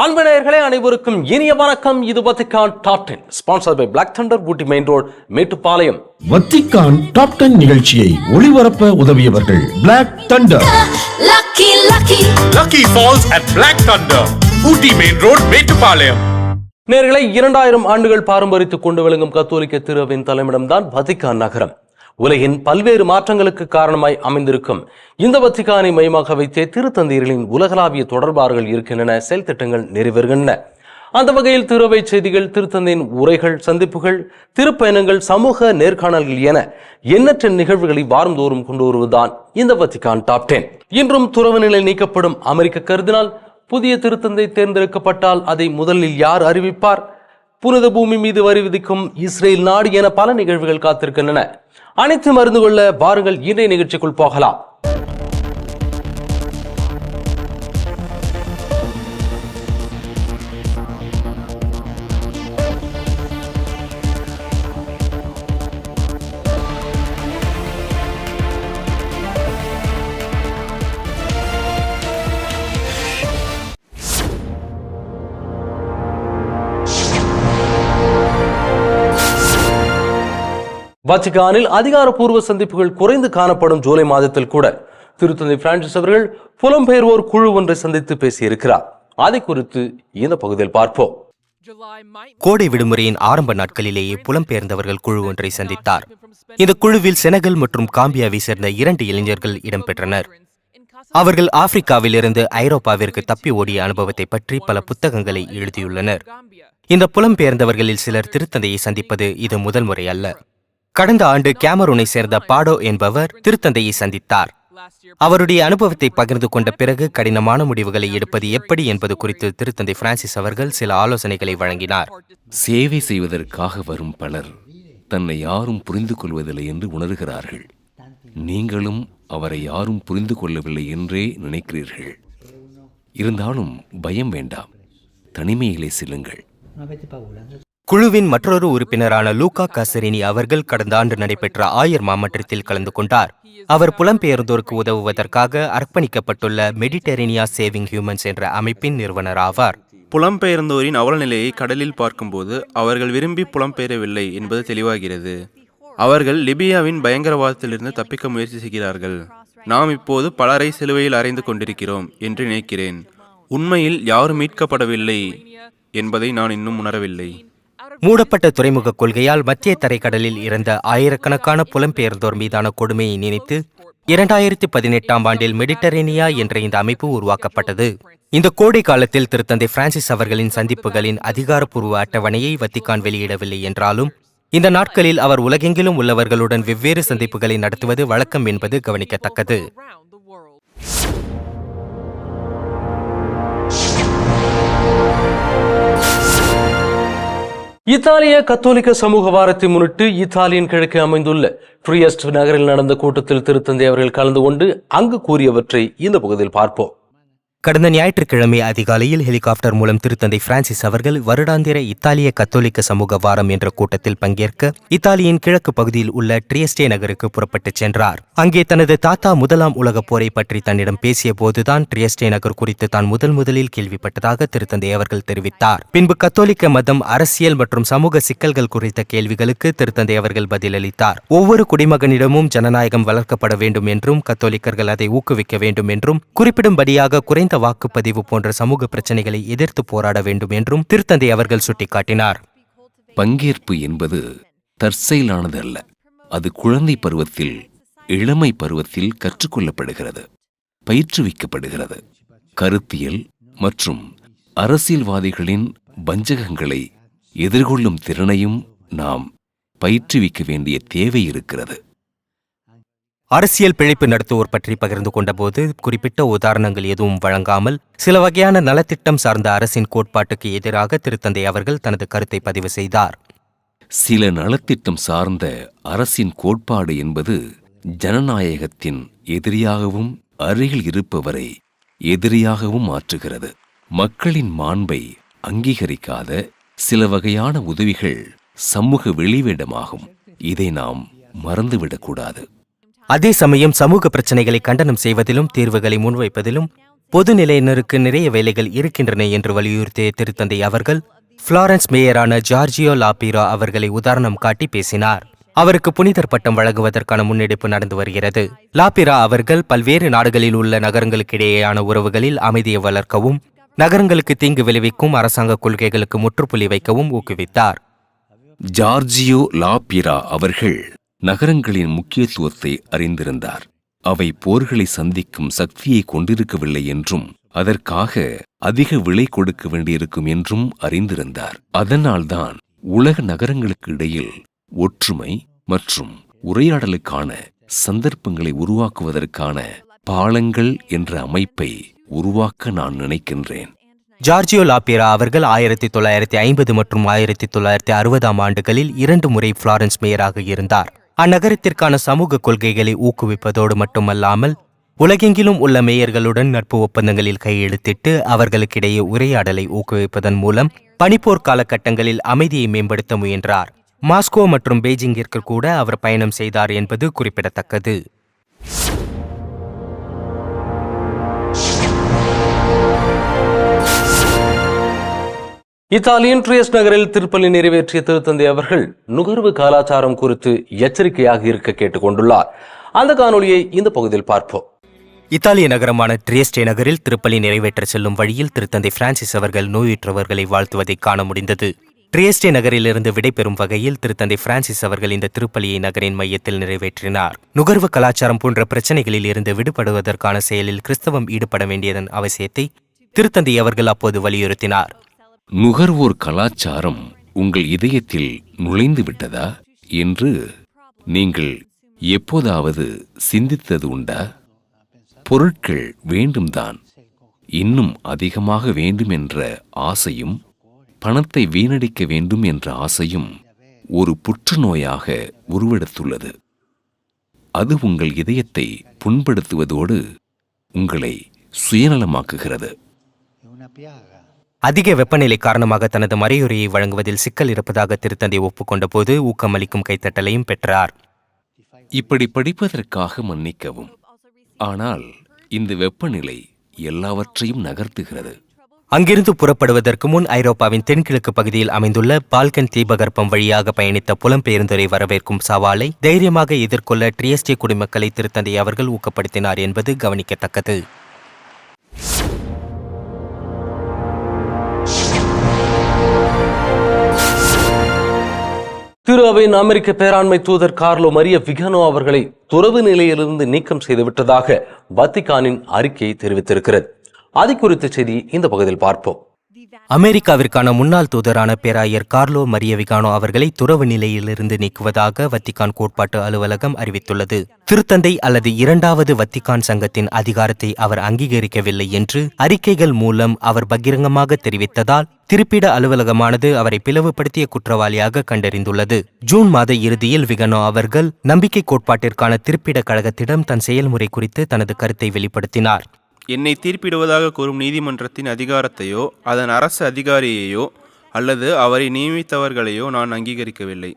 அன்பு நேயர்களே அனைவருக்கும் இனிய வணக்கம். இது Vatican top 10 sponsored by Black Thunder, Ooty main road, Mettupalayam. Vatican top 10 நிகழ்ச்சியை ஒளிபரப்ப உதவியவர்கள் Black Thunder, Lucky Falls at Black Thunder, Ooty main road, Mettupalayam. நேயர்களே, 2000 ஆண்டுகள் பாரம்பரியத்துக் கொண்டு விளங்கும் கத்தோலிக்க திருவின் தலைமையிடம்தான் வத்திக்கான் நகரம். உலகின் பல்வேறு மாற்றங்களுக்கு காரணமாய் அமைந்திருக்கும் இந்த வத்திக்கானை மையமாக வைத்தே திருத்தந்தையர்களின் உலகளாவிய தொடர்பாடுகள் இருக்கின்றன, செயல் திட்டங்கள் நிறைவேறுகின்றன. அந்த வகையில் திருவை செய்திகள், திருத்தந்தையின் உரைகள், சந்திப்புகள், திருப்பயணங்கள், சமூக நேர்காணல்கள் என எண்ணற்ற நிகழ்வுகளை வாரந்தோறும் கொண்டு வருவதுதான் இந்த வத்திக்கான் டாப் 10. இன்றும் துறவு நிலை நீக்கப்படும் அமெரிக்க கருதினால் புதிய திருத்தந்தை தேர்ந்தெடுக்கப்பட்டால் அதை முதலில் யார் அறிவிப்பார்? புனித பூமி மீது வரி விதிக்கும் இஸ்ரேல் நாடு என பல நிகழ்வுகள் காத்திருக்கின்றன. அனைத்து மருந்து கொள்ள வாருங்கள், இன்றைய நிகழ்ச்சிக்குள் போகலாம். வத்திக்கானில் அதிகாரப்பூர்வ சந்திப்புகள் குறைந்து காணப்படும் ஜூலை மாதத்தில் கூட திருத்தந்தை பிரான்சிஸ் அவர்கள் புலம்பெயர்வோர் குழு ஒன்றை சந்தித்து பேசியிருக்கிறார். அதை குறித்து இந்த பகுதியில் பார்ப்போம். கோடை விடுமுறையின் ஆரம்ப நாட்களிலேயே புலம்பெயர்ந்தவர்கள் குழு ஒன்றை சந்தித்தார். இந்த குழுவில் செனகல் மற்றும் காம்பியாவை சேர்ந்த 2 இளைஞர்கள் இடம்பெற்றனர். அவர்கள் ஆப்பிரிக்காவில் இருந்து ஐரோப்பாவிற்கு தப்பி ஓடிய அனுபவத்தை பற்றி பல புத்தகங்களை எழுதியுள்ளனர். இந்த புலம்பெயர்ந்தவர்களில் சிலர் திருத்தந்தையை சந்திப்பது இது முதல் முறை அல்ல. கடந்த ஆண்டு கேமரூனை சேர்ந்த பாடோ என்பவர் திருத்தந்தையை சந்தித்தார். அவருடைய அனுபவத்தை பகிர்ந்து கொண்ட பிறகு கடினமான முடிவுகளை எடுப்பது எப்படி என்பது குறித்து திருத்தந்தை பிரான்சிஸ் அவர்கள் சில ஆலோசனைகளை வழங்கினார். சேவை செய்வதற்காக வரும் பலர் தன்னை யாரும் புரிந்து கொள்வதில்லை என்று உணர்கிறார்கள். நீங்களும் அவரை யாரும் புரிந்து கொள்ளவில்லை என்றே நினைக்கிறீர்கள். இருந்தாலும் பயம் வேண்டாம், தனிமையிலே செல்லுங்கள். குழுவின் மற்றொரு உறுப்பினரான லூகா காசரினி அவர்கள் கடந்த ஆண்டு நடைபெற்ற ஆயர் மாமன்றத்தில் கலந்து கொண்டார். அவர் புலம்பெயர்ந்தோருக்கு உதவுவதற்காக அர்ப்பணிக்கப்பட்டுள்ள மெடிட்டரேனியா சேவிங் ஹியூமன்ஸ் என்ற அமைப்பின் நிறுவனர் ஆவார். புலம்பெயர்ந்தோரின் அவலநிலையை கடலில் பார்க்கும்போது அவர்கள் விரும்பி புலம்பெயரவில்லை என்பது தெளிவாகிறது. அவர்கள் லிபியாவின் பயங்கரவாதத்திலிருந்து தப்பிக்க முயற்சி செய்கிறார்கள். நாம் இப்போது பலரை சிலுவையில் அறைந்து கொண்டிருக்கிறோம் என்று நினைக்கிறேன். உண்மையில் யாரும் மீட்கப்படவில்லை என்பதை நான் இன்னும் உணரவில்லை. மூடப்பட்ட துறைமுக கொள்கையால் மத்திய தரைக்கடலில் இறந்த ஆயிரக்கணக்கான புலம்பெயர்ந்தோர் மீதான கொடுமையை நினைத்து 2018ஆம் ஆண்டில் மெடிட்டரேனியா என்ற இந்த அமைப்பு உருவாக்கப்பட்டது. இந்த கோடை காலத்தில் திருத்தந்தை பிரான்சிஸ் அவர்களின் சந்திப்புகளின் அதிகாரப்பூர்வ அட்டவணையை வத்திக்கான் வெளியிடவில்லை என்றாலும் இந்த நாட்களில் அவர் உலகெங்கிலும் உள்ளவர்களுடன் வெவ்வேறு சந்திப்புகளை நடத்துவது வழக்கம் என்பது கவனிக்கத்தக்கது. இத்தாலிய கத்தோலிக்க சமூக வாரத்தை முன்னிட்டு இத்தாலியின் கிழக்கே அமைந்துள்ள ட்ரியஸ்ட் நகரில் நடந்த கூட்டத்தில் திருத்தந்தை அவர்கள் கலந்து கொண்டு அங்கு கூறியவற்றை இந்த பகுதியில் பார்ப்போம். கடந்த ஞாயிற்றுக்கிழமை அதிகாலையில் ஹெலிகாப்டர் மூலம் திருத்தந்தை பிரான்சிஸ் அவர்கள் வருடாந்திர இத்தாலிய கத்தோலிக்க சமூக வாரம் என்ற கூட்டத்தில் பங்கேற்க இத்தாலியின் கிழக்கு பகுதியில் உள்ள ட்ரியஸ்டே நகருக்கு புறப்பட்டுச் சென்றார். அங்கே தனது தாத்தா முதலாம் உலகப் போரை பற்றி தன்னிடம் பேசிய போதுதான் ட்ரியஸ்டே நகர் குறித்து தான் முதலில் கேள்விப்பட்டதாக திருத்தந்தை அவர்கள் தெரிவித்தார். பின்பு கத்தோலிக்க மதம், அரசியல் மற்றும் சமூக சிக்கல்கள் குறித்த கேள்விகளுக்கு திருத்தந்தை அவர்கள் பதிலளித்தார். ஒவ்வொரு குடிமகனிடமும் ஜனநாயகம் வளர்க்கப்பட வேண்டும் என்றும் கத்தோலிக்கர்கள் அதை ஊக்குவிக்க வேண்டும் என்றும், குறிப்பிடும்படியாக குறைந்த வாக்குப்பதிவு போன்ற சமூக பிரச்சனைகளை எதிர்த்து போராட வேண்டும் என்றும் திருத்தந்தை அவர்கள் சுட்டிக்காட்டினார். பங்கேற்பு என்பது தற்செயலானது அல்ல. அது குழந்தை பருவத்தில், இளமை பருவத்தில் கற்றுக்கொள்ளப்படுகிறது, பயிற்றுவிக்கப்படுகிறது. கருத்தியல் மற்றும் அரசியல்வாதிகளின் வஞ்சகங்களை எதிர்கொள்ளும் திறனையும் நாம் பயிற்றுவிக்க வேண்டிய தேவை இருக்கிறது. அரசியல் பிழைப்பு நடத்துவோர் பற்றி பகிர்ந்து கொண்டபோது குறிப்பிட்ட உதாரணங்கள் எதுவும் வழங்காமல் சில வகையான நலத்திட்டம் சார்ந்த அரசின் கோட்பாட்டுக்கு எதிராக திருத்தந்தை அவர்கள் தனது கருத்தை பதிவு செய்தார். சில நலத்திட்டம் சார்ந்த அரசின் கோட்பாடு என்பது ஜனநாயகத்தின் எதிரியாகவும் அருகில் இருப்பவரை எதிரியாகவும் மாற்றுகிறது. மக்களின் மாண்பை அங்கீகரிக்காத சில வகையான உதவிகள் சமூக வெளிவேடமாகும். இதை நாம் மறந்துவிடக்கூடாது. அதே சமயம் சமூக பிரச்சனைகளை கண்டனம் செய்வதிலும் தீர்வுகளை முன்வைப்பதிலும் பொதுநிலையினருக்கு நிறைய வேலைகள் இருக்கின்றன என்று வலியுறுத்திய திருத்தந்தை அவர்கள் புளோரன்ஸ் மேயரான ஜார்ஜியோ லாபிரா அவர்களை உதாரணம் காட்டி பேசினார். அவருக்கு புனிதர் பட்டம் வழங்குவதற்கான முன்னெடுப்பு நடந்து வருகிறது. லாபிரா அவர்கள் பல்வேறு நாடுகளில் உள்ள நகரங்களுக்கிடையேயான உறவுகளில் அமைதியை வளர்க்கவும் நகரங்களுக்கு தீங்கு விளைவிக்கும் அரசாங்க கொள்கைகளுக்கு முற்றுப்புள்ளி வைக்கவும் ஊக்குவித்தார். ஜார்ஜியோ லாபிரா அவர்கள் நகரங்களின் முக்கியத்துவத்தை அறிந்திருந்தார். அவை போர்களை சந்திக்கும் சக்தியை கொண்டிருக்கவில்லை என்றும் அதற்காக அதிக விலை கொடுக்க வேண்டியிருக்கும் என்றும் அறிந்திருந்தார். அதனால்தான் உலக நகரங்களுக்கு இடையில் ஒற்றுமை மற்றும் உரையாடலுக்கான சந்தர்ப்பங்களை உருவாக்குவதற்கான பாலங்கள் என்ற அமைப்பை உருவாக்க நான் நினைக்கின்றேன். ஜார்ஜியோ லாபிரா அவர்கள் 1950 மற்றும் 1960 ஆண்டுகளில் 2 முறை புளோரன்ஸ் மேயராக இருந்தார். அந்நகரத்திற்கான சமூக கொள்கைகளை ஊக்குவிப்பதோடு மட்டுமல்லாமல் உலகெங்கிலும் உள்ள மேயர்களுடன் நட்பு ஒப்பந்தங்களில் கையெழுத்திட்டு அவர்களுக்கிடையே உரையாடலை ஊக்குவிப்பதன் மூலம் பனிப்போர் காலகட்டங்களில் அமைதியை மேம்படுத்த முயன்றார். மாஸ்கோ மற்றும் பெய்ஜிங்கிற்கு கூட அவர் பயணம் செய்தார் என்பது குறிப்பிடத்தக்கது. இத்தாலியின் ட்ரியஸ்ட் நகரில் திருப்பலி நிறைவேற்றிய திருத்தந்தை அவர்கள் நுகர்வு கலாச்சாரம் குறித்து எச்சரிக்கையாக இருக்க கேட்டுக் கொண்டுள்ளார். அந்த காணொலியை இந்த பகுதியில் பார்ப்போம். இத்தாலிய நகரமான ட்ரியஸ்டே நகரில் திருப்பலி நிறைவேற்ற செல்லும் வழியில் திருத்தந்தை பிரான்சிஸ் அவர்கள் நோயுற்றவர்களை வாழ்த்துவதை காண முடிந்தது. ட்ரியஸ்டே நகரிலிருந்து விடைபெறும் வகையில் திருத்தந்தை பிரான்சிஸ் அவர்கள் இந்த திருப்பலியை நகரின் மையத்தில் நிறைவேற்றினார். நுகர்வு கலாச்சாரம் போன்ற பிரச்சனைகளில் இருந்து விடுபடுவதற்கான செயலில் கிறிஸ்தவம் ஈடுபட வேண்டியதன் அவசியத்தை திருத்தந்தை அவர்கள் அப்போது வலியுறுத்தினார். நுகர்வோர் கலாச்சாரம் உங்கள் இதயத்தில் நுழைந்து விட்டதா என்று நீங்கள் எப்போதாவது சிந்தித்தது உண்டா? பொருட்கள் வேண்டும்தான், இன்னும் அதிகமாக வேண்டும் என்ற ஆசையும் பணத்தை வீணடிக்க வேண்டும் என்ற ஆசையும் ஒரு புற்றுநோயாக உருவெடுத்துள்ளது. அது உங்கள் இதயத்தை புண்படுத்துவதோடு உங்களை சுயநலமாக்குகிறது. அதிக வெப்பநிலை காரணமாக தனது மறையுரையை வழங்குவதில் சிக்கல் இருப்பதாக திருத்தந்தை ஒப்புக்கொண்ட போது ஊக்கமளிக்கும் கைத்தட்டலையும் பெற்றார். இப்படி படிப்பதற்காக மன்னிக்கவும், ஆனால் இந்த வெப்பநிலை எல்லாவற்றையும் நகர்த்துகிறது. அங்கிருந்து புறப்படுவதற்கு முன் ஐரோப்பாவின் தென்கிழக்கு பகுதியில் அமைந்துள்ள பால்கன் தீபகற்பம் வழியாக பயணித்த புலம்பெயர்ந்தோரை வரவேற்கும் சவாலை தைரியமாக எதிர்கொள்ள ட்ரியஸ்டே குடிமக்களை திருத்தந்தை அவர்கள் ஊக்கப்படுத்தினார் என்பது கவனிக்கத்தக்கது. திரு அவையின் அமெரிக்க பேராண்மை தூதர் கார்லோ மரிய விகனோ அவர்களை துறவு நிலையிலிருந்து நீக்கம் செய்துவிட்டதாக வத்திக்கானின் அறிக்கை தெரிவித்திருக்கிறது. அது குறித்த செய்தி இந்த பகுதியில் பார்ப்போம். அமெரிக்காவிற்கான முன்னாள் தூதரான பேராயர் கார்லோ மரிய விகானோ அவர்களை துறவு நிலையிலிருந்து நீக்குவதாக வத்திக்கான் கோட்பாட்டு அலுவலகம் அறிவித்துள்ளது. திருத்தந்தை அல்லது 2வது வத்திக்கான் சங்கத்தின் அதிகாரத்தை அவர் அங்கீகரிக்கவில்லை என்று அறிக்கைகள் மூலம் அவர் பகிரங்கமாக தெரிவித்ததால் திருப்பிட அலுவலகமானது அவரை பிளவுபடுத்திய குற்றவாளியாக கண்டறிந்துள்ளது. ஜூன் மாத இறுதியில் விகனோ அவர்கள் நம்பிக்கை கோட்பாட்டிற்கான திருப்பிட கழகத்திடம் தன் செயல்முறை குறித்து தனது கருத்தை வெளிப்படுத்தினார். என்னை தீர்ப்பிடுவதாக கூறும் நீதிமன்றத்தின் அதிகாரத்தையோ அதன் அரசு அதிகாரியையோ அல்லது அவரை நியமித்தவர்களையோ நான் அங்கீகரிக்கவில்லை.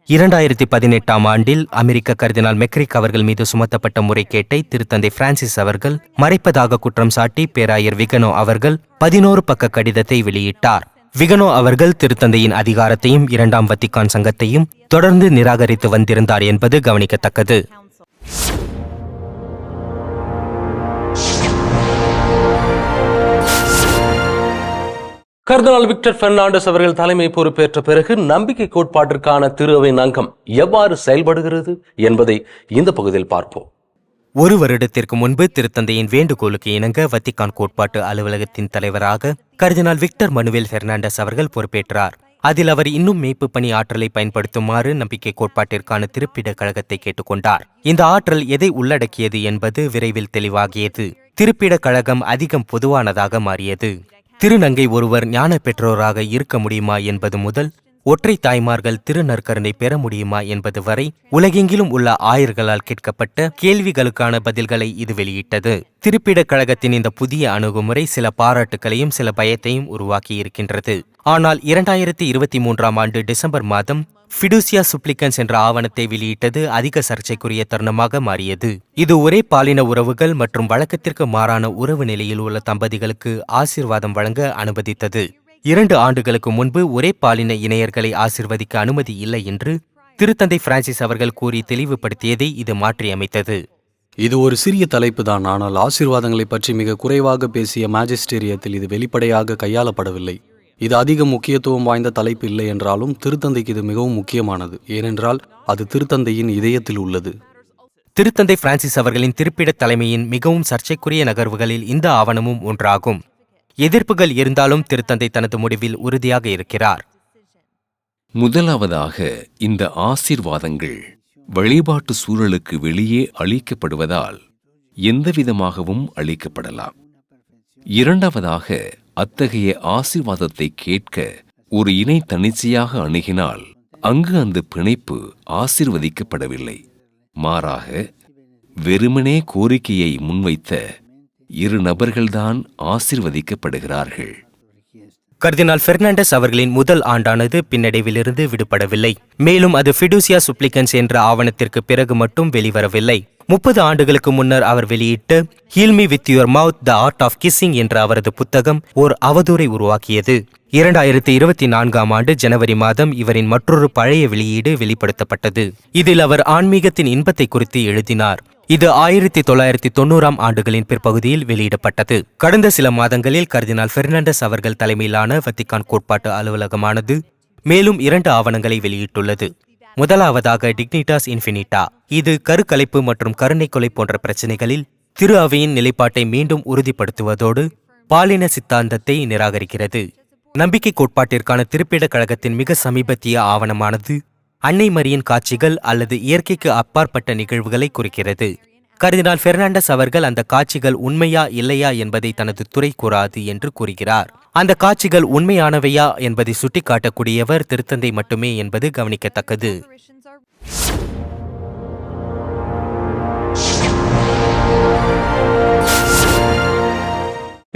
2018 ஆண்டில் அமெரிக்க கர்தினால் மெக்ரிக் அவர்கள் மீது சுமத்தப்பட்ட முறைகேட்டை திருத்தந்தை பிரான்சிஸ் அவர்கள் மறைப்பதாக குற்றம் சாட்டி பேராயர் விகனோ அவர்கள் 11 பக்க கடிதத்தை வெளியிட்டார். விகனோ அவர்கள் திருத்தந்தையின் அதிகாரத்தையும் 2ஆம் வத்திக்கான் சங்கத்தையும் தொடர்ந்து நிராகரித்து வந்திருந்தார் என்பது கவனிக்கத்தக்கது. கர்தினால் விக்டர் பெர்னாண்டஸ் அவர்கள் தலைமை பொறுப்பேற்ற பிறகு நம்பிக்கை கோட்பாட்டிற்கான திரு அவையின் அங்கம் எவ்வாறு செயல்படுகிறது என்பதை இந்த பகுதியில் பார்ப்போம். 1 வருடத்திற்கு முன்பு திருத்தந்தையின் வேண்டுகோளுக்கு இணங்க வத்திக்கான் கோட்பாட்டு அலுவலகத்தின் தலைவராக கர்தினால் விக்டர் மனுவேல் பெர்னாண்டஸ் அவர்கள் பொறுப்பேற்றார். அதில் அவர் இன்னும் மேய்ப்பு பணி ஆற்றலை பயன்படுத்துமாறு நம்பிக்கை கோட்பாட்டிற்கான திருப்பிட கழகத்தை கேட்டுக்கொண்டார். இந்த ஆற்றல் எதை உள்ளடக்கியது என்பது விரைவில் தெளிவாகியது. திருப்பிட கழகம் அதிகம் பொதுவானதாக மாறியது. திருநங்கை ஒருவர் ஞான பெற்றோராக இருக்க முடியுமா என்பது முதல் ஒற்றை தாய்மார்கள் திருநற்கருணை பெற முடியுமா என்பது வரை உலகெங்கிலும் உள்ள ஆயர்களால் கேட்கப்பட்ட கேள்விகளுக்கான பதில்களை இது வெளியிட்டது. திருப்பிடக் கழகத்தின் இந்த புதிய அணுகுமுறை சில பாராட்டுகளையும் சில பயத்தையும் உருவாக்கி இருக்கின்றது. ஆனால் 2023ஆம் ஆண்டு டிசம்பர் மாதம் ஃபிடூசியா சுப்ளிகன்ஸ் என்ற ஆவணத்தை வெளியிட்டது அதிக சர்ச்சைக்குரிய தருணமாக மாறியது. இது ஒரே பாலின உறவுகள் மற்றும் வழக்கத்திற்கு மாறான உறவு நிலையில் உள்ள தம்பதிகளுக்கு ஆசீர்வாதம் வழங்க அனுமதித்தது. 2 ஆண்டுகளுக்கு முன்பு ஒரே பாலின இணையர்களை ஆசீர்வதிக்க அனுமதி இல்லை என்று திருத்தந்தை பிரான்சிஸ் அவர்கள் கூறி தெளிவுபடுத்தியதை இது மாற்றியமைத்தது. இது ஒரு சிறிய தலைப்பு தான், ஆனால் ஆசீர்வாதங்களை பற்றி மிக குறைவாக பேசிய மாஜிஸ்டேரியத்தில் இது வெளிப்படையாக கையாளப்படவில்லை. இது அதிக முக்கியத்துவம் வாய்ந்த தலைப்பு இல்லை என்றாலும் திருத்தந்தைக்கு இது மிகவும் முக்கியமானது, ஏனென்றால் அது திருத்தந்தையின் இதயத்தில் உள்ளது. திருத்தந்தை பிரான்சிஸ் அவர்களின் திருப்பிட தலைமையின் மிகவும் சர்ச்சைக்குரிய நகர்வுகளில் இந்த ஆவணமும் ஒன்றாகும். எதிர்ப்புகள் இருந்தாலும் திருத்தந்தை தனது முடிவில் உறுதியாக இருக்கிறார். முதலாவதாக, இந்த ஆசீர்வாதங்கள் வழிபாட்டு சூழலுக்கு வெளியே அளிக்கப்படுவதால் எந்தவிதமாகவும் அளிக்கப்படலாம். இரண்டாவதாக, அத்தகைய ஆசீர்வாதத்தை கேட்க ஒரு இணை தன்னிச்சையாக அணுகினால் அங்கு அந்த பிணைப்பு ஆசீர்வதிக்கப்படவில்லை. மாறாக, வெறுமனே கோரிக்கையை முன்வைத்த 2 நபர்கள்தான் ஆசீர்வதிக்கப்படுகிறார்கள். கர்தினால் பெர்னாண்டஸ் அவர்களின் முதல் ஆண்டானது பின்னடைவிலிருந்து விடுபடவில்லை. மேலும் அது ஃபிடூசியா சுப்ளிகன்ஸ் என்ற ஆவணத்திற்கு பிறகு மட்டும் வெளிவரவில்லை. 30 ஆண்டுகளுக்கு முன்னர் அவர் வெளியிட்ட heal me with your mouth the art of kissing என்ற அவரது புத்தகம் ஓர் அவதூறை உருவாக்கியது. 2024ஆம் ஆண்டு ஜனவரி மாதம் இவரின் மற்றொரு பழைய வெளியீடு வெளிப்படுத்தப்பட்டது. இதில் அவர் ஆன்மீகத்தின் இன்பத்தை குறித்து எழுதினார். இது 1990ஆம் ஆண்டுகளின் பிற்பகுதியில் வெளியிடப்பட்டது. கடந்த சில மாதங்களில் கர்தினால் பெர்னாண்டஸ் அவர்கள் தலைமையிலான வத்திக்கான் கோட்பாட்டு அலுவலகமானது மேலும் 2 ஆவணங்களை வெளியிட்டுள்ளது. முதலாவதாக டிக்னிட்டாஸ் இன்ஃபினிட்டா. இது கருக்கலைப்பு மற்றும் கருணை கொலை போன்ற பிரச்சனைகளில் திரு அவையின் நிலைப்பாட்டை மீண்டும் உறுதிப்படுத்துவதோடு பாலின சித்தாந்தத்தை நிராகரிக்கிறது. நம்பிக்கை கோட்பாட்டிற்கான திருப்பிட கழகத்தின் மிக சமீபத்திய ஆவணமானது அன்னை மரியின் காட்சிகள் அல்லது இயற்கைக்கு அப்பாற்பட்ட நிகழ்வுகளை குறிக்கிறது. கர்தினால் பெர்னாண்டஸ் அவர்கள் அந்த காட்சிகள் உண்மையா இல்லையா என்பதை தனது துறை கூறாது என்று கூறுகிறார். அந்த காட்சிகள் உண்மையானவையா என்பதை சுட்டிக்காட்டக்கூடியவர் திருத்தந்தை மட்டுமே என்பது கவனிக்கத்தக்கது.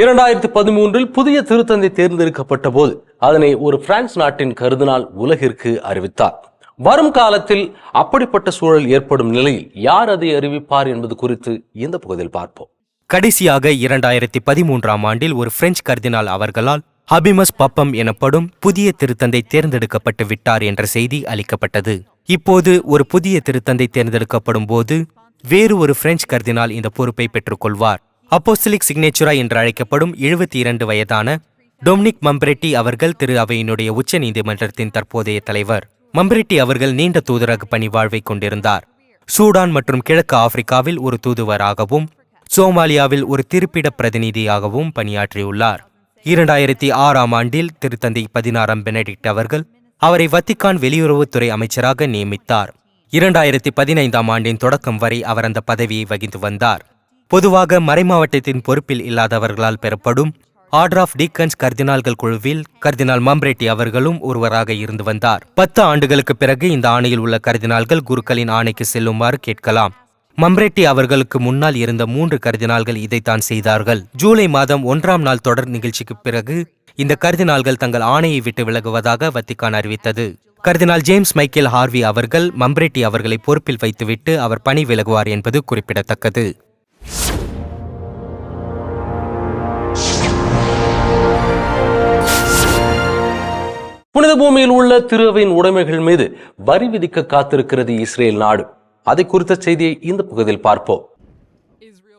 இரண்டாயிரத்தி 13 புதிய திருத்தந்தை தேர்ந்தெடுக்கப்பட்ட போது அதனை ஒரு பிரான்ஸ் நாட்டின் கர்தினால் உலகிற்கு அறிவித்தார். வரும் காலத்தில் அப்படிப்பட்ட சூழல் ஏற்படும் நிலையில் யார் அதை அறிவிப்பார் என்பது குறித்து இந்த பகுதியில் பார்ப்போம். கடைசியாக 2013ஆம் ஆண்டில் ஒரு பிரெஞ்சு கர்தினால் அவர்களால் ஹபிமஸ் பப்பம் எனப்படும் புதிய திருத்தந்தை தேர்ந்தெடுக்கப்பட்டு விட்டார் என்ற செய்தி அளிக்கப்பட்டது. இப்போது ஒரு புதிய திருத்தந்தை தேர்ந்தெடுக்கப்படும் போது வேறு ஒரு பிரெஞ்சு கர்தினால் இந்த பொறுப்பை பெற்றுக்கொள்வார். அப்போஸ்தலிக் சிக்னேச்சுரா என்று அழைக்கப்படும் 72 வயதான டொமினிக் மம்பிரெட்டி அவர்கள் திரு அவையினுடைய உச்ச நீதிமன்றத்தின் தற்போதைய தலைவர். மம்பிரெட்டி அவர்கள் நீண்ட தூதரக பணி வாழ்வை கொண்டிருந்தார். சூடான் மற்றும் கிழக்கு ஆப்பிரிக்காவில் ஒரு தூதுவராகவும் சோமாலியாவில் ஒரு திருப்பிட பிரதிநிதியாகவும் பணியாற்றியுள்ளார். 2006ஆம் ஆண்டில் திருத்தந்தை 16ஆம் பெனடிக்ட் அவர்கள் அவரை வத்திக்கான் வெளியுறவுத்துறை அமைச்சராக நியமித்தார். 2015ஆம் ஆண்டின் தொடக்கம் வரை அவர் அந்த பதவியை வகித்து வந்தார். பொதுவாக மறைமாவட்டத்தின் பொறுப்பில் இல்லாதவர்களால் பெறப்படும் ஆர்டர் ஆஃப் டீக்கன்ஸ் கர்தினால்கள் குழுவில் கர்தினால் மம்பிரெட்டி அவர்களும் ஒருவராக இருந்து வந்தார். 10 ஆண்டுகளுக்கு பிறகு இந்த ஆணையில் உள்ள கர்தினால்கள் குருக்களின் ஆணைக்கு செல்லுமாறு கேட்கலாம். மம்பிரெட்டி அவர்களுக்கு முன்னால் இருந்த 3 கர்தினால்கள் இதைத்தான் செய்தார்கள். ஜூலை மாதம் 1ஆம் நாள் தொடர் நிகழ்ச்சிக்கு பிறகு இந்த கர்தினால்கள் தங்கள் ஆணையை விட்டு விலகுவதாக வத்திக்கான் அறிவித்தது. கர்தினால் ஜேம்ஸ் மைக்கேல் ஹார்வி அவர்கள் மம்பிரெட்டி அவர்களை பொறுப்பில் வைத்துவிட்டு அவர் பணி விலகுவார் என்பது குறிப்பிடத்தக்கது. புனித பூமியில் உள்ள திரு அவையின் உடைமைகள் மீது வரி விதிக்க காத்திருக்கிறது இஸ்ரேல் நாடு. அதை குறித்த செய்தியை இந்த பகுதியில் பார்ப்போம்.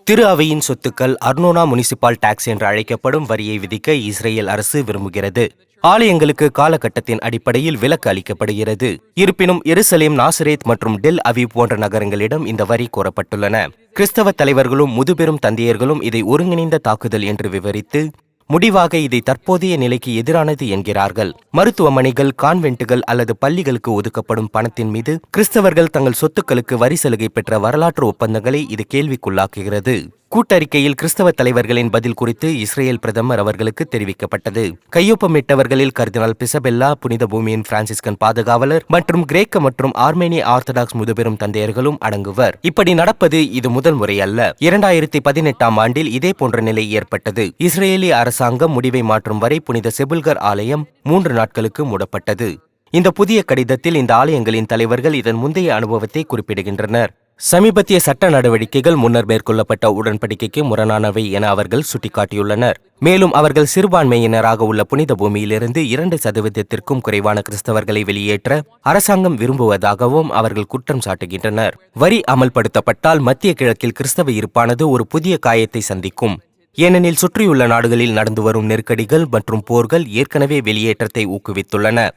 திரு அவையின் சொத்துக்கள் அர்னோனா முனிசிபால் டாக்ஸ் என்று அழைக்கப்படும் வரியை விதிக்க இஸ்ரேல் அரசு விரும்புகிறது. ஆலயங்களுக்கு காலகட்டத்தின் அடிப்படையில் விலக்கு அளிக்கப்படுகிறது. இருப்பினும் எருசலேம், நாசரேத் மற்றும் டெல் அவீவ் போன்ற நகரங்களிடம் இந்த வரி கோரப்பட்டுள்ளன. கிறிஸ்தவ தலைவர்களும் முதுபெரும் தந்தையர்களும் இதை ஒருங்கிணைந்த தாக்குதல் என்று விவரித்து முடிவாக இதை தற்போதைய நிலைக்கு எதிரானது என்கிறார்கள். மருத்துவமனைகள், கான்வென்ட்டுகள் அல்லது பள்ளிகளுக்கு ஒதுக்கப்படும் பணத்தின் மீது கிறிஸ்தவர்கள் தங்கள் சொத்துக்களுக்கு வரி சலுகை பெற்ற வரலாற்று ஒப்பந்தங்களை இது கேள்விக்குள்ளாக்குகிறது. கூட்டறிக்கையில் கிறிஸ்தவ தலைவர்களின் பதில் குறித்து இஸ்ரேல் பிரதமர் அவர்களுக்கு தெரிவிக்கப்பட்டது. கையொப்பமிட்டவர்களில் கர்தினால் பிசபெல்லா, புனித பூமியின் பிரான்சிஸ்கன் பாதுகாவலர் மற்றும் கிரேக்க மற்றும் ஆர்மேனிய ஆர்த்தடாக்ஸ் முதுபெரும் தந்தையர்களும் அடங்குவர். இப்படி நடப்பது இது முதல் முறை அல்ல. 2018ஆம் ஆண்டில் இதே போன்ற நிலை ஏற்பட்டது. இஸ்ரேலிய அரசாங்கம் முடிவை மாற்றும் வரை புனித செபுல்கர் ஆலயம் 3 நாட்களுக்கு மூடப்பட்டது. இந்த புதிய கடிதத்தில் இந்த ஆலயங்களின் தலைவர்கள் இதன் முந்தைய அனுபவத்தை குறிப்பிடுகின்றனர். சமீபத்திய சட்ட நடவடிக்கைகள் முன்னர் மேற்கொள்ளப்பட்ட உடன்படிக்கைக்கு முரணானவை என அவர்கள் சுட்டிக்காட்டியுள்ளனர். மேலும் அவர்கள் சிறுபான்மையினராக உள்ள புனித பூமியிலிருந்து 2% குறைவான கிறிஸ்தவர்களை வெளியேற்ற அரசாங்கம் விரும்புவதாகவும் அவர்கள் குற்றம் சாட்டுகின்றனர். வரி அமல்படுத்தப்பட்டால் மத்திய கிழக்கில் கிறிஸ்தவ இருப்பானது ஒரு புதிய காயத்தை சந்திக்கும். ஏனெனில் சுற்றியுள்ள நாடுகளில் நடந்து வரும் நெருக்கடிகள் மற்றும் போர்கள் ஏற்கனவே வெளியேற்றத்தை ஊக்குவித்துள்ளன.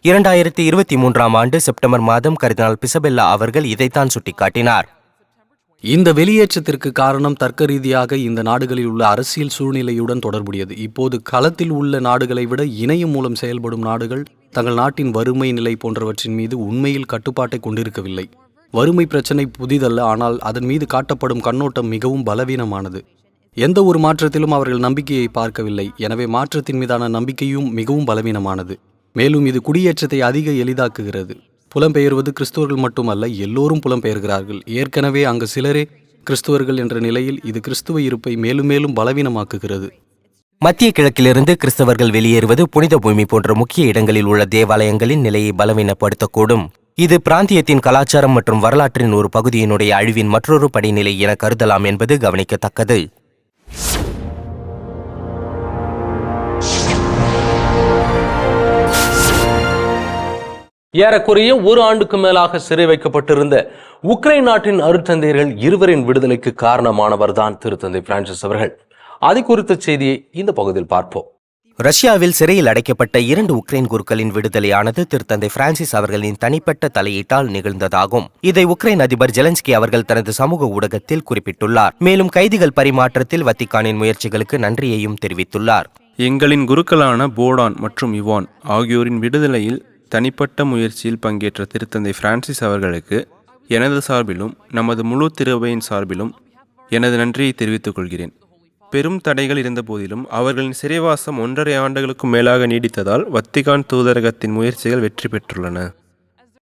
2023ஆம் ஆண்டு செப்டம்பர் மாதம் கர்தினால் பிசபெல்லா அவர்கள் இதைத்தான் சுட்டிக்காட்டினார். இந்த வெளியேற்றத்திற்கு காரணம் தர்க்க ரீதியாக இந்த நாடுகளில் உள்ள அரசியல் சூழ்நிலையுடன் தொடர்புடையது. இப்போது களத்தில் உள்ள நாடுகளை விட இணையம் மூலம் செயல்படும் நாடுகள் தங்கள் நாட்டின் வறுமை நிலை போன்றவற்றின் மீது உண்மையில் கட்டுப்பாட்டை கொண்டிருக்கவில்லை. வறுமை பிரச்சனை புதிதல்ல, ஆனால் அதன் மீது காட்டப்படும் கண்ணோட்டம் மிகவும் பலவீனமானது. எந்த ஒரு மாற்றத்திலும் அவர்கள் நம்பிக்கையை பார்க்கவில்லை. எனவே மாற்றத்தின் மீதான நம்பிக்கையும் மிகவும் பலவீனமானது. மேலும் இது குடியேற்றத்தை அதிக எளிதாக்குகிறது. புலம்பெயர்வது கிறிஸ்துவர்கள் மட்டுமல்ல, எல்லோரும் புலம்பெயர்கிறார்கள். ஏற்கனவே அங்கு சிலரே கிறிஸ்துவர்கள் என்ற நிலையில் இது கிறிஸ்துவ இருப்பை மேலும் மேலும் பலவீனமாக்குகிறது. மத்திய கிழக்கிலிருந்து கிறிஸ்தவர்கள் வெளியேறுவது புனித பூமி போன்ற முக்கிய இடங்களில் உள்ள தேவாலயங்களின் நிலையை பலவீனப்படுத்தக்கூடும். இது பிராந்தியத்தின் கலாச்சாரம் மற்றும் வரலாற்றின் ஒரு பகுதியினுடைய அழிவின் மற்றொரு படிநிலை என கருதலாம் என்பது கவனிக்கத்தக்கது. ஏறக்குறைய 1 ஆண்டுக்கு மேலாக சிறை வைக்கப்பட்டிருந்த உக்ரைன் நாட்டின் அருட்தந்தையர்கள் 2 விடுதலைக்கு காரணமானவர்தான் திருத்தந்தை பிரான்சிஸ் அவர்கள். அது குறித்த செய்தியை இந்த பகுதியில் பார்ப்போம். ரஷ்யாவில் சிறையில் அடைக்கப்பட்ட 2 உக்ரைன் குருக்களின் விடுதலையானது திருத்தந்தை பிரான்சிஸ் அவர்களின் தனிப்பட்ட தலையீட்டால் நிகழ்ந்ததாகும். இதை உக்ரைன் அதிபர் ஜெலன்ஸ்கி அவர்கள் தனது சமூக ஊடகத்தில் குறிப்பிட்டுள்ளார். மேலும் கைதிகள் பரிமாற்றத்தில் வத்திக்கானின் முயற்சிகளுக்கு நன்றியையும் தெரிவித்துள்ளார். எங்களின் குருக்களான போடான் மற்றும் இவான் ஆகியோரின் விடுதலையில் தனிப்பட்ட முயற்சியில் பங்கேற்ற திருத்தந்தை பிரான்சிஸ் அவர்களுக்கு எனது சார்பிலும் நமது முழு திருவையின் சார்பிலும் எனது நன்றியை தெரிவித்துக் கொள்கிறேன். பெரும் தடைகள் இருந்த போதிலும் அவர்களின் சிறைவாசம் 1.5 ஆண்டுகளுக்கும் மேலாக நீடித்ததால் வத்திக்கான் தூதரகத்தின் முயற்சிகள் வெற்றி பெற்றுள்ளன.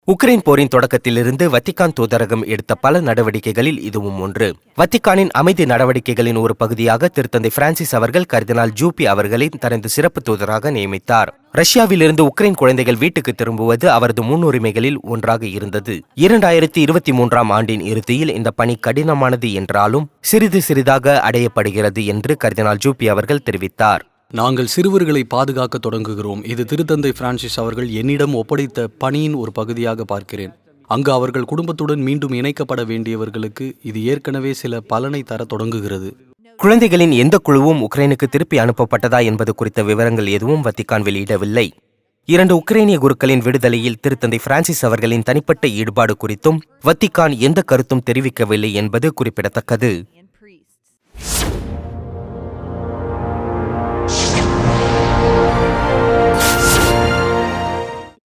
உக்ரைன் போரின் தொடக்கத்திலிருந்து வத்திக்கான் தூதரகம் எடுத்த பல நடவடிக்கைகளில் இதுவும் ஒன்று. வத்திக்கானின் அமைதி நடவடிக்கைகளின் ஒரு பகுதியாக திருத்தந்தை பிரான்சிஸ் அவர்கள் கர்தினால் ஜூப்பி அவர்களை தனது சிறப்பு தூதராக நியமித்தார். ரஷ்யாவிலிருந்து உக்ரைன் குழந்தைகள் வீட்டுக்கு திரும்புவது அவரது முன்னுரிமைகளில் ஒன்றாக இருந்தது. 2023ஆம் ஆண்டின் இறுதியில் இந்த பணி கடினமானது என்றாலும் சிறிது சிறிதாக அடையப்படுகிறது என்று கர்தினால் ஜூப்பி அவர்கள் தெரிவித்தார். நாங்கள் சிறுவர்களை பாதுகாக்க தொடங்குகிறோம். இது திருத்தந்தை பிரான்சிஸ் அவர்கள் என்னிடம் ஒப்படைத்த பணியின் ஒரு பகுதியாக பார்க்கிறேன். அங்கு அவர்கள் குடும்பத்துடன் மீண்டும் இணைக்கப்பட வேண்டியவர்களுக்கு இது ஏற்கனவே சில பலனை தர தொடங்குகிறது. குழந்தைகளின் எந்த குழுவும் உக்ரைனுக்கு திருப்பி அனுப்பப்பட்டதா என்பது குறித்த விவரங்கள் எதுவும் வத்திக்கான் வெளியிடவில்லை. 2 உக்ரைனிய குருக்களின் விடுதலையில் திருத்தந்தை பிரான்சிஸ் அவர்களின் தனிப்பட்ட ஈடுபாடு குறித்தும் வத்திக்கான் எந்த கருத்தும் தெரிவிக்கவில்லை என்பது குறிப்பிடத்தக்கது.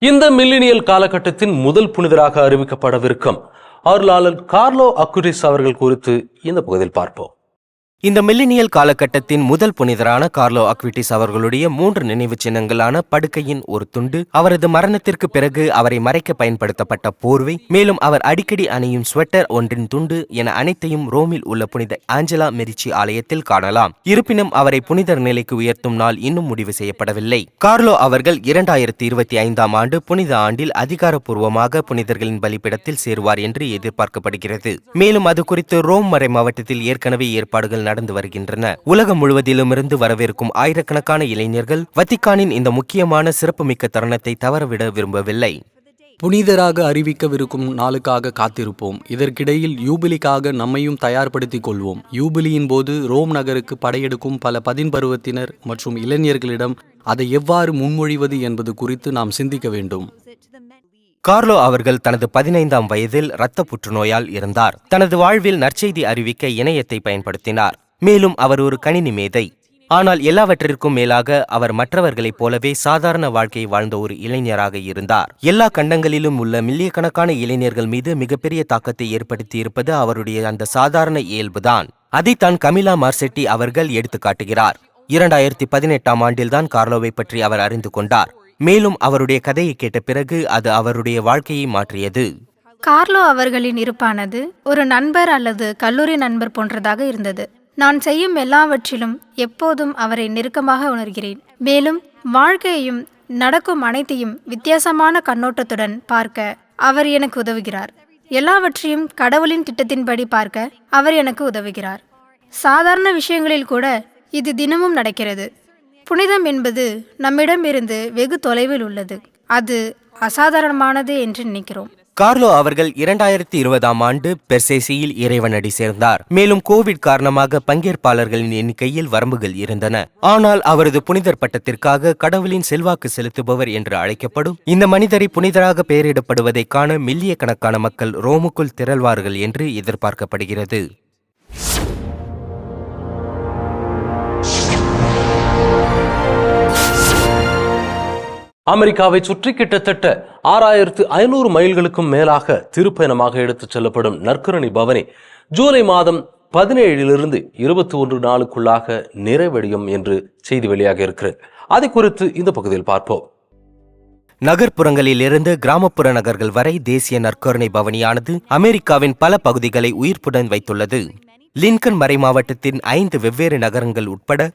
இந்த மில்லினியல் காலகட்டத்தின் முதல் புனிதராக அறிவிக்கப்படவிருக்கும் அருளாளர் கார்லோ அக்விட்டிஸ் அவர்கள் குறித்து இந்த பகுதியில் பார்ப்போம். இந்த மில்லினியல் காலகட்டத்தின் முதல் புனிதரான கார்லோ அக்விட்டிஸ் அவர்களுடைய 3 நினைவு சின்னங்களான படுக்கையின் ஒரு துண்டு, அவரது மரணத்திற்கு பிறகு அவரை மறைக்க பயன்படுத்தப்பட்ட போர்வை, மேலும் அவர் அடிக்கடி அணியும் ஸ்வெட்டர் ஒன்றின் துண்டு என அனைத்தையும் ரோமில் உள்ள புனித ஆஞ்சலா மெரிச்சி ஆலயத்தில் காணலாம். இருப்பினும் அவரை புனிதர் நிலைக்கு உயர்த்தும் நாள் இன்னும் முடிவு செய்யப்படவில்லை. கார்லோ அவர்கள் 2025ஆம் ஆண்டு புனித ஆண்டில் அதிகாரப்பூர்வமாக புனிதர்களின் பலிப்பிடத்தில் சேருவார் என்று எதிர்பார்க்கப்படுகிறது. மேலும் அது குறித்து ரோம் மறை மாவட்டத்தில் ஏற்கனவே ஏற்பாடுகள் நடந்து வருகின்றன. உலகம் முழுவதிலுமிருந்து வரவிருக்கும் ஆயிரக்கணக்கான இளைஞர்கள் வத்திக்கானின் இந்த முக்கியமான சிறப்புமிக்க தருணத்தை தவறவிட விரும்பவில்லை. புனிதராக அறிவிக்கவிருக்கும் நாளுக்காக காத்திருப்போம். இதற்கிடையில் யூபிலிக்காக நம்மையும் தயார்படுத்திக் கொள்வோம். யூபிலியின் போது ரோம் நகருக்கு படையெடுக்கும் பல 10 பருவத்தினர் மற்றும் இளைஞர்களிடம் அதை எவ்வாறு முன்மொழிவது என்பது குறித்து நாம் சிந்திக்க வேண்டும். கார்லோ அவர்கள் தனது 15ஆம் வயதில் இரத்த புற்றுநோயால் இருந்தார். தனது வாழ்வில் நற்செய்தி அறிவிக்க இணையத்தை பயன்படுத்தினார். மேலும் அவர் ஒரு கணினி மேதை. ஆனால் எல்லாவற்றிற்கும் மேலாக அவர் மற்றவர்களைப் போலவே சாதாரண வாழ்க்கையை வாழ்ந்த ஒரு இளைஞராக இருந்தார். எல்லா கண்டங்களிலும் உள்ள மில்லியக்கணக்கான இளைஞர்கள் மீது மிகப்பெரிய தாக்கத்தை ஏற்படுத்தி இருப்பது அவருடைய அந்த சாதாரண இயல்புதான். அதைத்தான் கமிலா மார்செட்டி அவர்கள் எடுத்து காட்டுகிறார். 2018ஆம் ஆண்டில்தான் கார்லோவை பற்றி அவர் அறிந்து கொண்டார். மேலும் அவருடைய கதையை கேட்ட பிறகு அது அவருடைய வாழ்க்கையை மாற்றியது. கார்லோ அவர்களின் இருப்பானது ஒரு நண்பர் அல்லது கல்லூரி நண்பர் போன்றதாக இருந்தது. நான் செய்யும் எல்லாவற்றிலும் எப்போதும் அவரை நெருக்கமாக உணர்கிறேன். மேலும் வாழ்க்கையையும் நடக்கும் அனைத்தையும் வித்தியாசமான கண்ணோட்டத்துடன் பார்க்க அவர் எனக்கு உதவுகிறார். எல்லாவற்றையும் கடவுளின் திட்டத்தின்படி பார்க்க அவர் எனக்கு உதவுகிறார். சாதாரண விஷயங்களில் கூட இது தினமும் நடக்கிறது. புனிதம் என்பது நம்மிடமிருந்து வெகு தொலைவில் உள்ளது. அது அசாதாரணமானது என்று நினைக்கிறோம். கார்லோ அவர்கள் 2020ஆம் ஆண்டு பெர்சேசியில் இறைவனடி சேர்ந்தார். மேலும் கோவிட் காரணமாக பங்கேற்பாளர்களின் எண்ணிக்கையில் வரம்புகள் இருந்தன. ஆனால் அவரது புனிதர் பட்டத்திற்காக கடவுளின் செல்வாக்கு செலுத்துபவர் என்று அழைக்கப்படும் இந்த மனிதரை புனிதராக பெயரிடப்படுவதை காண மில்லிய கணக்கான மக்கள் ரோமுக்குள் திரள்வார்கள் என்று எதிர்பார்க்கப்படுகிறது. அமெரிக்காவை சுற்றி கிட்டத்தட்ட 6500 மைல்களுக்கும் மேலாக திருப்பயணமாக எடுத்துச் செல்லப்படும் நற்கருணை பவனி ஜூலை மாதம் 17 21 நாளுக்குள்ளாக நிறைவடையும் என்று செய்தி வெளியாக இருக்கிறது. அதை குறித்து இந்த பகுதியில் பார்ப்போம். நகர்ப்புறங்களில் இருந்து கிராமப்புற நகர்கள் வரை தேசிய நற்கருணை பவனியானது அமெரிக்காவின் பல பகுதிகளை உயிர்ப்புடன் வைத்துள்ளது. லின்கன் மறைமாவட்டத்தின் 5 வெவ்வேறு நகரங்கள் உட்பட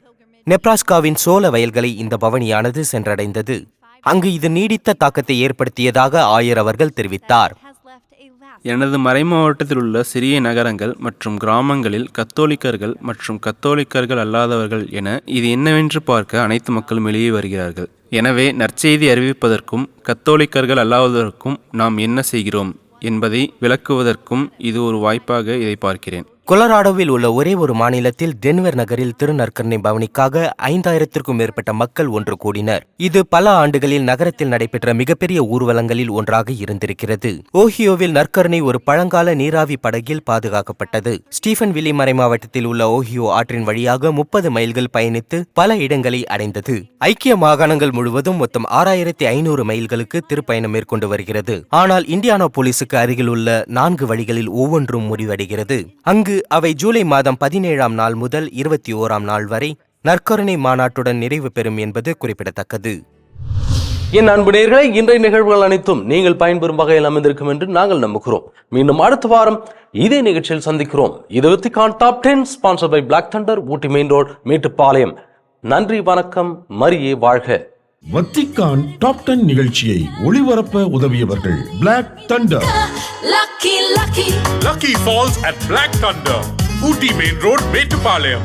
நெப்ராஸ்காவின் சோள வயல்களை இந்த பவனியானது சென்றடைந்தது. அங்கு இது நீடித்த தாக்கத்தை ஏற்படுத்தியதாக ஆயர் அவர்கள் தெரிவித்தார். எனது மறைமாவட்டத்தில் உள்ள சிறிய நகரங்கள் மற்றும் கிராமங்களில் கத்தோலிக்கர்கள் மற்றும் கத்தோலிக்கர்கள் அல்லாதவர்கள் என இது என்னவென்று பார்க்க அனைத்து மக்களும் வெளியே வருகிறார்கள். எனவே நற்செய்தி அறிவிப்பதற்கும் கத்தோலிக்கர்கள் அல்லாதவருக்கும் நாம் என்ன செய்கிறோம் என்பதை விளக்குவதற்கும் இது ஒரு வாய்ப்பாக இதை பார்க்கிறேன். கொலராடோவில் உள்ள ஒரே ஒரு மாநிலத்தில் டென்வர் நகரில் திருநற்கருணை பவனிக்காக 5000த்திற்கும் மேற்பட்ட மக்கள் ஒன்று கூடினர். இது பல ஆண்டுகளில் நகரத்தில் நடைபெற்ற மிகப்பெரிய ஊர்வலங்களில் ஒன்றாக இருந்திருக்கிறது. ஓஹியோவில் நற்கருணை ஒரு பழங்கால நீராவி படகில் பாதுகாக்கப்பட்டது. ஸ்டீஃபன் வில்லி மறைமாவட்டத்தில் உள்ள ஓஹியோ ஆற்றின் வழியாக 30 மைல்கள் பயணித்து பல இடங்களை அடைந்தது. ஐக்கிய மாகாணங்கள் முழுவதும் மொத்தம் 6500 மைல்களுக்கு திருப்பயணம் மேற்கொண்டு வருகிறது. ஆனால் இண்டியானா போலீஸுக்கு அருகில் உள்ள 4 வழிகளில் ஒவ்வொன்றும் முடிவடைகிறது. அங்கு அவை ஜூலை மாதம் 17ஆம் நாள் முதல் 21ஆம் நாள் வரை நற்கருணை மாநாட்டுடன் நிறைவு பெறும் என்பது குறிப்பிடத்தக்கது. என் அன்பு நேயர்களே, இன்றைய நிகழ்வுகள் அனைத்தும் நீங்கள் பயன்பெறும் வகையில் அமைந்திருக்கும் என்று நாங்கள் நம்புகிறோம். மீண்டும் அடுத்த வாரம் இதே நிகழ்ச்சியில் சந்திக்கிறோம். இது Vatican top 10 sponsor by Black Thunder, Ooty main road, Mettupalayam. நன்றி, வணக்கம், மரியே வாழ்க. வத்திக்கான் டாப் 10 நிகழ்ச்சியை ஒளிபரப்ப உதவியவர்கள் Black Thunder. Lucky Falls at Black Thunder, Ooty Main Road, Metupalayam.